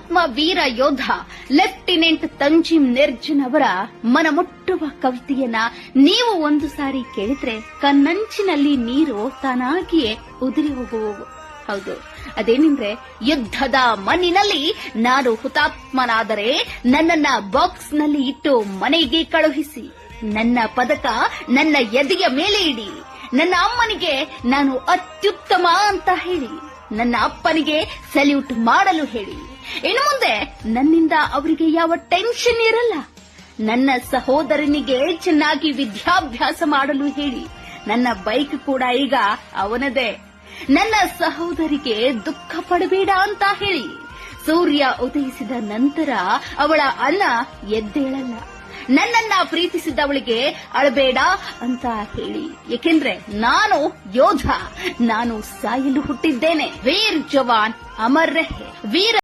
ಹುತಾತ್ಮ ವೀರ ಯೋಧ ಲೆಫ್ಟಿನೆಂಟ್ ತಂಜಿಮ್ ನಿರ್ಜನ್ ಅವರ ಮನಮುಟ್ಟುವ ಕವಿತೆಯನ್ನ ನೀವು ಒಂದು ಸಾರಿ ಕೇಳಿದ್ರೆ ಕಣ್ಣಂಚಿನಲ್ಲಿ ನೀರು ತಾನಾಗಿಯೇ ಉದುರಿ ಹೋಗುವವು. ಹೌದು, ಅದೇನೆಂದ್ರೆ, ಯುದ್ಧದ ಮಣ್ಣಿನಲ್ಲಿ ನಾನು ಹುತಾತ್ಮನಾದರೆ ನನ್ನನ್ನ ಬಾಕ್ಸ್ನಲ್ಲಿ ಇಟ್ಟು ಮನೆಗೆ ಕಳುಹಿಸಿ, ನನ್ನ ಪದಕ ನನ್ನ ಎದೆಯ ಮೇಲೆ ಇಡಿ, ನನ್ನ ಅಮ್ಮನಿಗೆ ನಾನು ಅತ್ಯುತ್ತಮ ಅಂತ ಹೇಳಿ, ನನ್ನ ಅಪ್ಪನಿಗೆ ಸಲ್ಯೂಟ್ ಮಾಡಲು ಹೇಳಿ. ಇನ್ನು ಮುಂದೆ ನನ್ನಿಂದ ಅವರಿಗೆ ಯಾವ ಟೆನ್ಷನ್ ಇರಲ್ಲ. ನನ್ನ ಸಹೋದರನಿಗೆ ಚೆನ್ನಾಗಿ ವಿದ್ಯಾಭ್ಯಾಸ ಮಾಡಲು ಹೇಳಿ. ನನ್ನ ಬೈಕ್ ಕೂಡ ಈಗ ಅವನದೇ. ನನ್ನ ಸಹೋದರಿಗೆ ದುಃಖ ಪಡಬೇಡ ಅಂತ ಹೇಳಿ. ಸೂರ್ಯ ಉದಯಿಸಿದ ನಂತರ ಅವಳ ಅಣ್ಣ ಎದ್ದೇಳಲ್ಲ. ನನ್ನನ್ನ ಪ್ರೀತಿಸಿದವಳಿಗೆ ಅಳಬೇಡ ಅಂತ ಹೇಳಿ. ಏಕೆಂದ್ರೆ ನಾನು ಯೋಧ, ನಾನು ಸಾಯಲು ಹುಟ್ಟಿದ್ದೇನೆ. ವೀರ್ ಜವಾನ್ ಅಮರ್ ರಹೆ. ವೀರ